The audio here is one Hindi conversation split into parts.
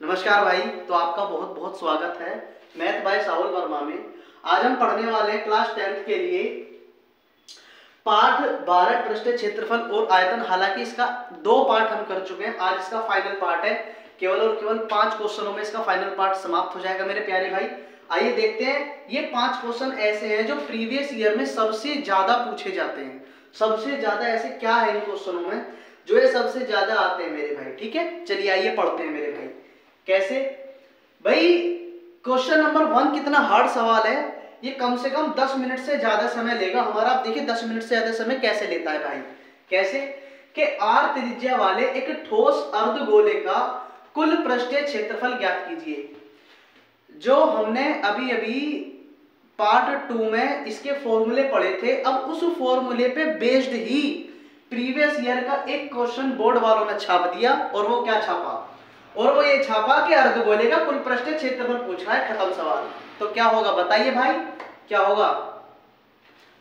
नमस्कार भाई। तो आपका बहुत बहुत स्वागत है मैथ बाय साहुल वर्मा में। आज हम पढ़ने वाले हैं क्लास 10th के लिए पाठ 12 पृष्ठ क्षेत्रफल और आयतन। हालांकि इसका 2 पार्ट हम कर चुके हैं, आज इसका फाइनल पार्ट है। केवल और केवल 5 क्वेश्चनों में इसका फाइनल पार्ट समाप्त हो जाएगा मेरे प्यारे भाई। आइए देखते हैं, ये 5 क्वेश्चन ऐसे हैं जो प्रीवियस ईयर में सबसे ज्यादा पूछे जाते हैं। सबसे ज्यादा ऐसे क्या है इन क्वेश्चनों में जो ये सबसे ज्यादा आते हैं मेरे भाई। ठीक है, चलिए आइए पढ़ते हैं मेरे भाई। कैसे भाई, क्वेश्चन नंबर 1 कितना हार्ड सवाल है। ये कम से कम 10 मिनट से ज्यादा समय लेगा हमारा। आप देखिए 10 मिनट से ज्यादा समय कैसे लेता है भाई। कैसे कि r त्रिज्या वाले एक ठोस अर्धगोले का कुल पृष्ठीय क्षेत्रफल ज्ञात कीजिए। जो हमने अभी अभी पार्ट 2 में इसके फॉर्मूले पढ़े थे, अब उस फॉर्मूले पे बेस्ड ही प्रीवियस ईयर का एक क्वेश्चन बोर्ड वालों ने छाप दिया। और वो क्या छापा? और वो ये छापा कि अर्धगोले का कुल पृष्ठीय क्षेत्रफल पूछ रहा है। खत्म सवाल। तो क्या होगा बताइए भाई, क्या होगा?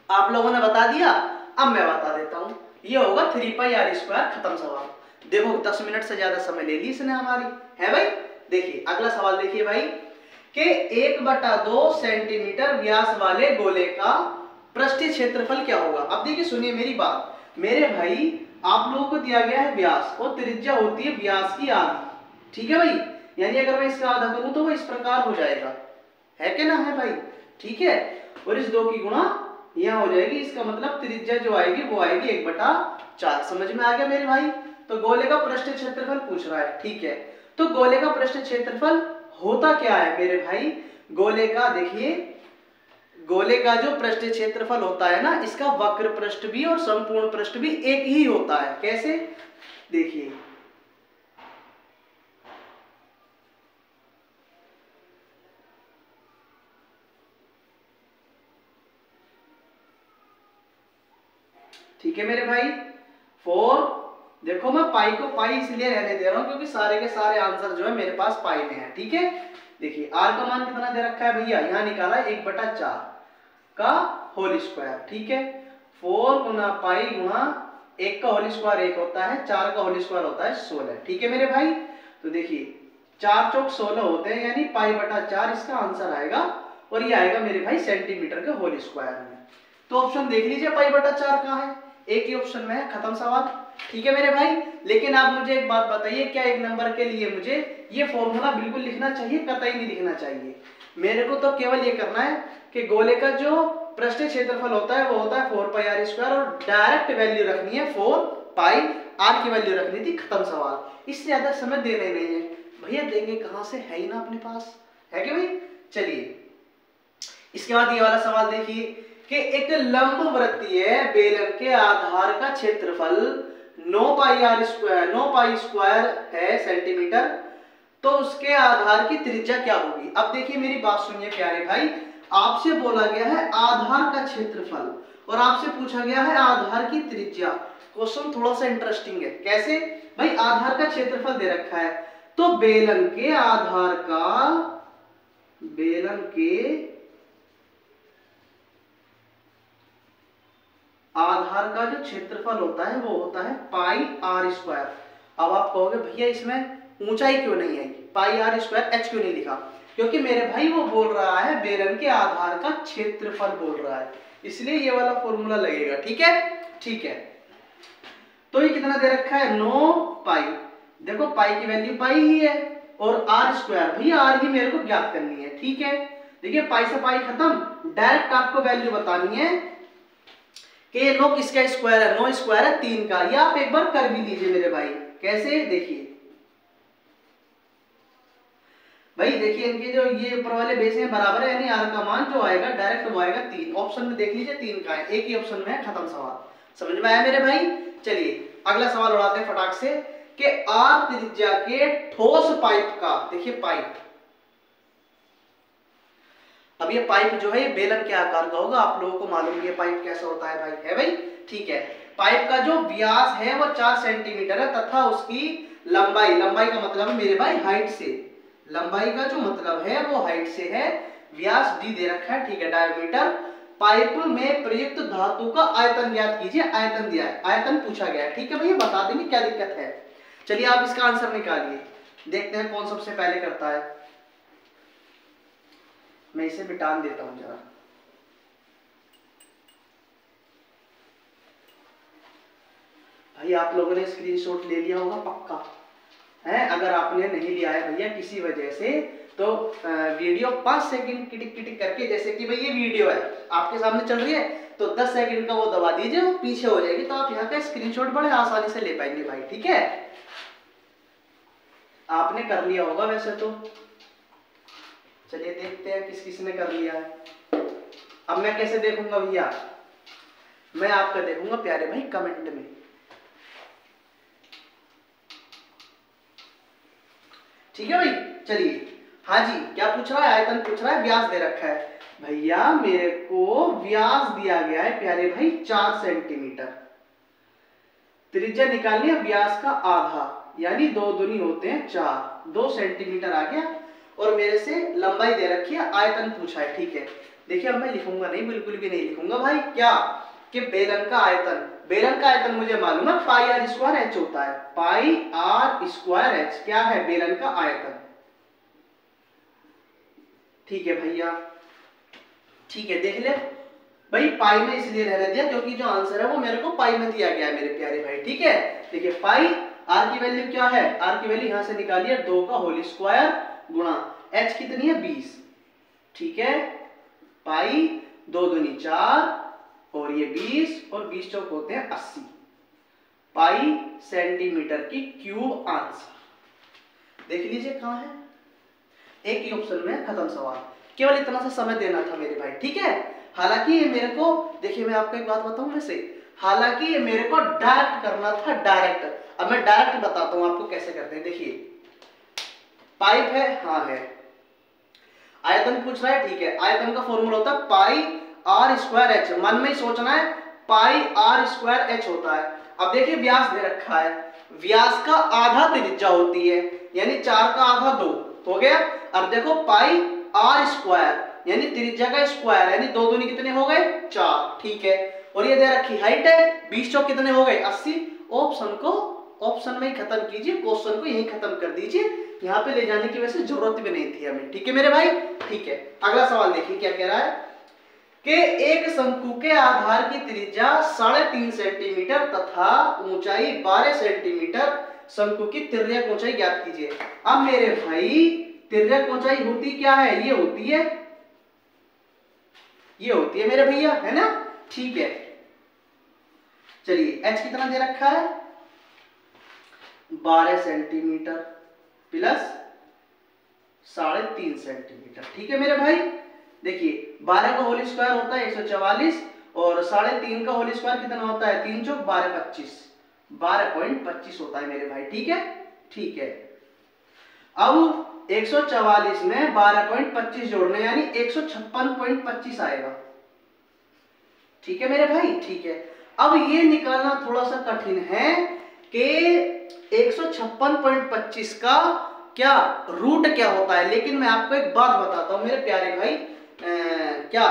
आप लोगों ने बता दिया, अब मैं बता देता हूं। ये होगा 3πr²। खत्म सवाल। देखो 10 मिनट से ज्यादा समय ले ली इसने हमारी, है भाई। देखिए अगला सवाल देखिए भाई कि 1/2 सेंटीमीटर व्यास वाले गोले का पृष्ठीय क्षेत्रफल क्या होगा। अब देखिए सुनिए मेरी बात मेरे भाई, आप लोगों को दिया गया है व्यास और त्रिज्या होती है व्यास की आधी। ठीक है भाई, यानी अगर मैं इसका आधा करूं तो वो इस प्रकार हो जाएगा, है कि ना है भाई। ठीक है, और इस 2 की गुणा यहां हो जाएगी। इसका मतलब त्रिज्या जो आएगी वो आएगी 1/4। समझ में आ गया मेरे भाई। तो गोले का पृष्ठीय क्षेत्रफल पूछ रहा है। ठीक है, तो गोले का पृष्ठीय क्षेत्रफल होता क्या है मेरे भाई? गोले का देखिए, गोले का जो पृष्ठीय क्षेत्रफल होता है ना, इसका वक्र पृष्ठ भी और संपूर्ण पृष्ठ भी एक ही होता है। कैसे? देखिए ठीक है मेरे भाई। 4 देखो, मैं पाई को पाई इसलिए रहने दे रहा हूं क्योंकि सारे के सारे आंसर जो है मेरे पास पाई में है। ठीक है, देखिए r का मान कितना दे रखा है भैया, यहां निकाला 1/4 का होल स्क्वायर। ठीक है, 4 गुना पाई गुना 1 का होल स्क्वायर 1 होता है, 4 का होल स्क्वायर होता है 16। ठीक है मेरे भाई, तो देखिए 4 चौक 16 होते हैं, यानी π/4 इसका आंसर आएगा। और ये आएगा मेरे भाई सेंटीमीटर के होल स्क्वायर में। तो ऑप्शन देख लीजिए π/4 कहां है, एक ही ऑप्शन में है। खत्म सवाल। ठीक है मेरे भाई, लेकिन आप मुझे एक बात बताइए, क्या 1 नंबर के लिए मुझे ये फॉर्मूला बिल्कुल लिखना चाहिए? कतई नहीं लिखना चाहिए। मेरे को तो केवल ये करना है कि गोले का जो पृष्ठीय क्षेत्रफल होता है वो होता है 4πr² और डायरेक्ट वैल्यू रखनी है 4πr की वैल्यू रखनी थी। खत्म सवाल। इससे ज्यादा समय देना ही नहीं है भैया। देंगे कहां से, है ही ना अपने पास, है कि भाई। चलिए इसके बाद ये वाला सवाल देखिए कि एक लंबवृत्तीय बेलन के आधार का क्षेत्रफल 9π² है सेंटीमीटर, तो उसके आधार की त्रिज्या क्या होगी। अब देखिए मेरी बात सुनिए प्यारे भाई, आपसे बोला गया है आधार का क्षेत्रफल और आपसे पूछा गया है आधार की त्रिज्या। क्वेश्चन थोड़ा सा इंटरेस्टिंग है। कैसे भाई? आधार का क्षेत्रफल दे रखा है, तो बेलन के आधार का, बेलन के आधार का जो क्षेत्रफल होता है वो होता है πr²। अब आप कहोगे भैया इसमें ऊंचाई क्यों नहीं आई, πr² h क्यों नहीं लिखा? क्योंकि मेरे भाई वो बोल रहा है बेलन के आधार का क्षेत्रफल बोल रहा है, इसलिए ये वाला फॉर्मूला लगेगा। ठीक है, ठीक है। तो ये कितना दे रखा है 9π। देखो पाई की वैल्यू पाई ही है और r², भैया r ही मेरे को ज्ञात करनी है। ठीक है, देखिए पाई से पाई खत्म, डायरेक्ट आपको वैल्यू बतानी है कि 9 किसका स्क्वायर है, 9 स्क्वायर है 3 का। ये आप एक बार कर भी लीजिए मेरे भाई। कैसे? देखिए भाई, देखिए इनके जो ये ऊपर वाले बेस हैं बराबर है, यानी r का मान जो आएगा डायरेक्ट वो आएगा 3। ऑप्शन में देख लीजिए 3 का है, एक ही ऑप्शन में है। खत्म सवाल। समझ में आया मेरे भाई। चलिए अगला सवाल उड़ाते हैं फटाक से कि r त्रिज्या के ठोस पाइप का, देखिए पाइप, अब ये पाइप जो है ये बेलन के आकार का होगा। आप लोगों को मालूम है ये पाइप कैसा होता है भाई, है भाई। ठीक है, पाइप का जो व्यास है वो 4 सेंटीमीटर है तथा उसकी लंबाई, लंबाई का मतलब है मेरे भाई हाइट से, लंबाई का जो मतलब है वो हाइट से है। व्यास d दे रखा है। ठीक है, डायमीटर। पाइप में प्रयुक्त धातु का आयतन ज्ञात कीजिए। आयतन दिया है, आयतन पूछा गया है। ठीक है भैया, बता देंगे क्या दिक्कत है। चलिए आप इसका आंसर निकालिए। देखते हैं कौन सबसे पहले करता है। मैं इसे मिटा देता हूं जरा। भाई आप लोगों ने स्क्रीनशॉट ले लिया होगा पक्का है। अगर आपने नहीं लिया है भैया किसी वजह से, तो वीडियो 5 सेकंड किटिक किटिक करके, जैसे कि भाई ये वीडियो है आपके सामने चल रही है, तो 10 सेकंड का वो दबा दीजिए, वो पीछे हो जाएगी, तो आप यहाँ का स्क्रीनशॉट बड़े आसानी से ले पाएंगे भाई। ठीक है, आपने कर लिया होगा वैसे तो। चलिए देखते हैं किस किस ने कर लिया है। अब मैं कैसे देखूंगा भैया, मैं आपका देखूंगा प्यारे भाई कमेंट में। ठीक है भाई, चलिए। हाँ जी, क्या पूछ रहा है? आयतन पूछ रहा है, व्यास दे रखा है। भैया मेरे को व्यास दिया गया है प्यारे भाई 4 सेंटीमीटर। त्रिज्या निकालनी है व्यास का आधा, यानी 2 दूनी होते हैं 4, 2 सेंटीमीटर आ गया। और मेरे से लंबाई दे रखी है, आयतन पूछा है। ठीक है, देखिए अब मैं लिखूंगा नहीं, बिल्कुल भी नहीं लिखूंगा भाई। क्या कि बेलन का आयतन, बेलन का आयतन मुझे मालूम है पाई आर स्क्वायर एच होता है। पाई आर स्क्वायर एच क्या है? बेलन का आयतन। ठीक है भैया, ठीक है, देख ले भाई। पाई में इसलिए रहने दिया क्योंकि जो आंसर है वो मेरे को पाई में दिया गया है मेरे प्यारे भाई। ठीक है, देखिए पाई आर की वैल्यू क्या है? आर की वैल्यू यहां से निकालिए 2 का होल स्क्वायर गुणा एच कितनी है? 20। ठीक है, पाई 2 दूनी 4 और ये 20 और 20 चौक होते हैं 80 पाई सेंटीमीटर की क्यूब आंसर। देख लीजिए कहां है, एक ही ऑप्शन में, खत्म सवाल। केवल इतना सा समय देना था मेरे भाई। ठीक है, हालांकि ये मेरे को, देखिए मैं आपको एक बात बताऊं वैसे, हालांकि ये मेरे को डायरेक्ट करना था, डायरेक्ट। अब मैं डायरेक्ट बताता हूं आपको कैसे करते हैं। देखिए पाइप है, हाँ है, आयतन पूछ रहा है। ठीक है, आयतन का फॉर्मूला होता है पाई आर स्क्वायर एच। मन में ही सोचना है पाई आर स्क्वायर एच होता है। अब देखिए व्यास दे रखा है, व्यास का आधा त्रिज्या होती है, यानी 4 का आधा 2 हो गया। अब देखो पाई आर स्क्वायर यानी त्रिज्या का स्क्वायर, यानी 2 दूनी कितने हो गए? 4। ठीक है, और ये दे रखी हाइट है 20 चौक कितने हो गए? 80। ऑप्शन को ऑप्शन में ही खत्म कीजिए, क्वेश्चन को यही खत्म कर दीजिए, यहाँ पे ले जाने की वैसे जरूरत भी नहीं थी हमें। ठीक है मेरे भाई, ठीक है। अगला सवाल देखिए क्या कह रहा है कि एक शंकु के आधार की त्रिज्या 3.5 सेंटीमीटर तथा ऊंचाई 12 सेंटीमीटर, शंकु की तिर्यक ऊंचाई ज्ञात कीजिए। अब मेरे भाई तिर्यक ऊंचाई होती क्या है? ये होती है, ये होती है मेरे भैया, है ना? ठीक है, चलिए h कितना दे रखा है? 12 सेंटीमीटर प्लस 3.5 सेंटीमीटर। ठीक है मेरे भाई, देखिए 12 का होल स्क्वायर होता है 144 और 3.5 का होल स्क्वायर कितना होता है? 3 चौक 12 25, 12.25 होता है मेरे भाई। ठीक है, ठीक है। अब 144 में 12.25 जोड़ने, यानी 156.25 आएगा। ठीक है मेरे भाई, ठीक है। अब ये निकालना थोड़ा सा कठिन है कि 156.25 का क्या रूट क्या होता है, लेकिन मैं आपको एक बात बताता हूं मेरे प्यारे भाई। क्या,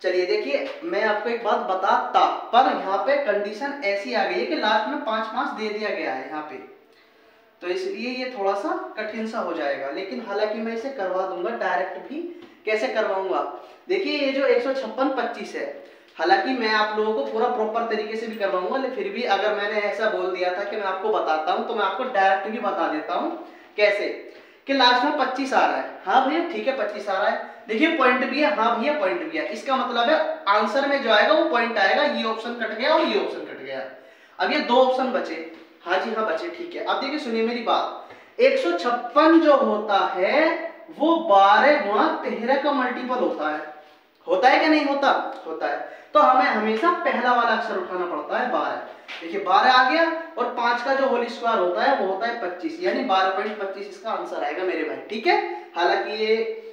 चलिए देखिए मैं आपको एक बात बताता, पर यहाँ पे कंडीशन ऐसी आ गई है कि लास्ट में 5 दे दिया गया है यहाँ पे, तो इसलिए ये थोड़ा सा कठिन सा हो जाएगा। लेकिन हालांकि मैं इसे करवा दूंगा डायरेक्ट भी। कैसे करवाऊंगा? देखिए ये जो 156.25 है, हालांकि मैं आप लोगों को पूरा प्रॉपर तरीके से भी करवाऊंगा, लेकिन फिर भी अगर मैंने ऐसा बोल दिया था कि मैं आपको बताता हूं, तो मैं आपको डायरेक्ट भी बता देता हूं। कैसे कि लास्ट में 25 आ रहा है। हाँ भैया ठीक है, 25 आ रहा है। देखिए पॉइंट भी है, हाँ भैया पॉइंट भी है। इसका मतलब है आंसर में जो आएगा वो पॉइंट आएगा। ये ऑप्शन कट गया और ये ऑप्शन कट गया। अब ये 2 ऑप्शन बचे। हाँ जी हाँ बचे, ठीक है। अब देखिए सुनिए मेरी बात, 156 जो होता है वो 12 गुणा 13 का मल्टीपल होता है कि नहीं होता? होता है। तो हमें हमेशा पहला वाला अक्षर उठाना पड़ता है 12। देखिए 12 आ गया और 5 का जो होल स्क्वायर होता है वो होता है 25, यानी 12.25 इसका आंसर आएगा मेरे भाई। ठीक है, हालांकि ये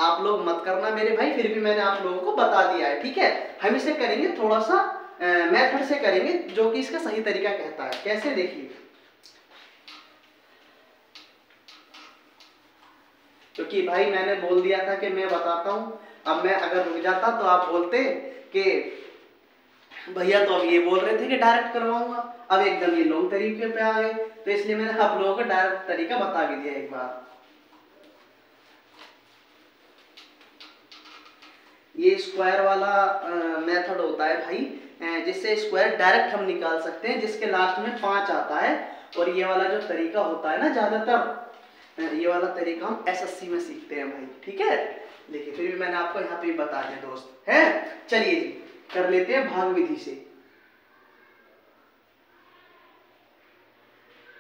आप लोग मत करना मेरे भाई, फिर भी मैंने आप लोगों को बता दिया है। ठीक है, हम इसे करेंगे थोड़ा सा मेथड से करेंगे, जो कि इसका सही तरीका कहता है। कैसे? देखिए क्योंकि भाई मैंने बोल दिया था कि मैं बताता हूं। अब मैं अगर रुक जाता तो आप बोलते कि भैया तो अब ये बोल रहे थे कि डायरेक्ट करवाऊंगा, अब एकदम ये लॉन्ग तरीके पे आ गए, तो इसलिए मैंने आप लोगों को डायरेक्ट तरीका बता भी दिया एक बार। ये स्क्वायर वाला मेथड होता है भाई, जिससे स्क्वायर डायरेक्ट हम निकाल सकते हैं, जिसके लास्ट में 5 आता है। और ये वाला जो तरीका होता है ना, ज्यादातर ये वाला तरीका हम एसएससी में सीखते हैं भाई, ठीक है। देखिए फिर भी मैंने आपको यहाँ पे बता दिया दोस्त है। चलिए जी कर लेते हैं भाग विधि से।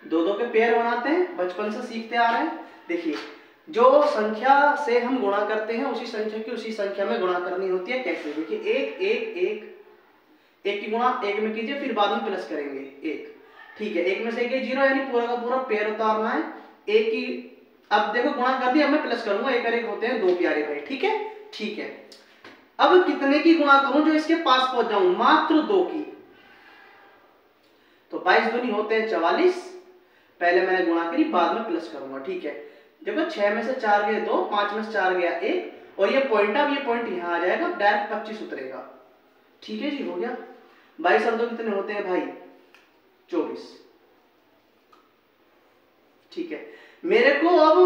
2-2 के पेयर बनाते हैं, बचपन से सीखते आ रहे हैं। देखिए जो संख्या से हम गुणा करते हैं उसी संख्या की उसी संख्या में गुणा करनी होती है। कैसे? देखिए एक की गुणा एक में कीजिए, फिर बाद में प्लस करेंगे एक, ठीक है। एक में से एक 0 यानी पूरा का पूरा पेयर उतारना है। एक की अब देखो गुणा कर दिया, अब मैं प्लस करूंगा, एक और एक होते हैं 2 प्यारे भाई, ठीक है ठीक है। अब कितने की गुणा करूं जो इसके पास पहुंच जाऊं? मात्र 2 की। तो 22 दूनी होते हैं 44, पहले मैंने गुणा करी, बाद में प्लस करूंगा, ठीक है। देखो 6 में से 4 गए 2, 5 में से 4 गया 1, और ये पॉइंट, अब ये पॉइंट यहां आ जाएगा, डायरेक्ट 25 उतरेगा, ठीक है जी, हो गया। 22 और 2 कितने होते हैं भाई? 24, ठीक है। मेरे को अब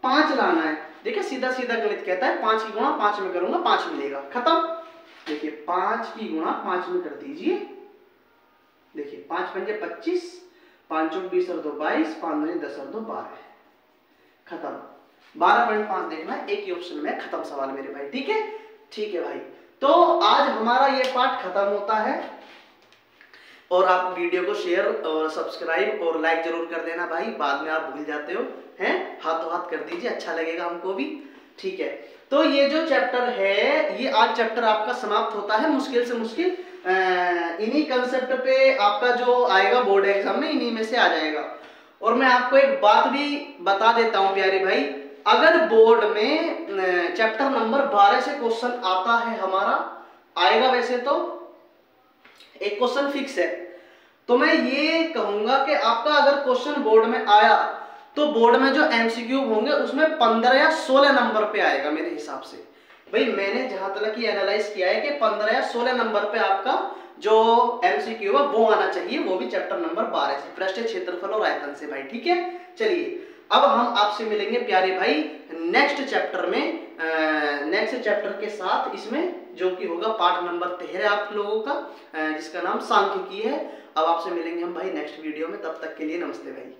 5 लाना है। देखिए सीधा सीधा गणित कहता है 5 की गुणा 5 में करूंगा 5 मिलेगा, खत्म। देखिए 5 की गुणा 5 में कर दीजिए। देखिए 5 पंजे 25, 5 चौक 20 और 2 22, 5 दूनी 10 और 2 12, खत्म। 12.5 देखना है, एक ही ऑप्शन में, खत्म सवाल मेरे भाई, ठीक है ठीक है भाई। तो आज हमारा ये पार्ट खत्म होता है, और आप वीडियो को शेयर और सब्सक्राइब और लाइक जरूर कर देना भाई, बाद में आप भूल जाते हो हैं, हाथों हाथ कर दीजिए, अच्छा लगेगा हमको भी, ठीक है। तो ये जो चैप्टर है, ये आज चैप्टर आपका समाप्त होता है। मुश्किल से मुश्किल इन्हीं कंसेप्ट पे आपका जो आएगा बोर्ड एग्जाम में, इन्हीं में से आ जाएगा। और मैं आपको एक बात भी बता देता हूं प्यारे भाई, अगर बोर्ड में चैप्टर नंबर 12 से क्वेश्चन आता है, हमारा आएगा वैसे तो एक क्वेश्चन फिक्स है, तो मैं ये कहूंगा कि आपका अगर क्वेश्चन बोर्ड में आया तो बोर्ड में जो एमसीक्यू होंगे उसमें 15 या 16 नंबर पे आएगा मेरे हिसाब से। भाई मैंने जहां तक ये एनालाइज किया है कि 15 या 16 नंबर पे आपका जो एमसीक्यू है वो आना चाहिए, वो भी चैप्टर नंबर 12 से, पृष्ठ क्षेत्रफल और आयतन से भाई, ठीक है। चलिए अब हम आपसे मिलेंगे प्यारे भाई नेक्स्ट चैप्टर में, नेक्स्ट चैप्टर के साथ, इसमें जो कि होगा पार्ट नंबर 13 आप लोगों का, जिसका नाम सांख्यिकी है। अब आपसे मिलेंगे हम भाई नेक्स्ट वीडियो में, तब तक के लिए नमस्ते भाई।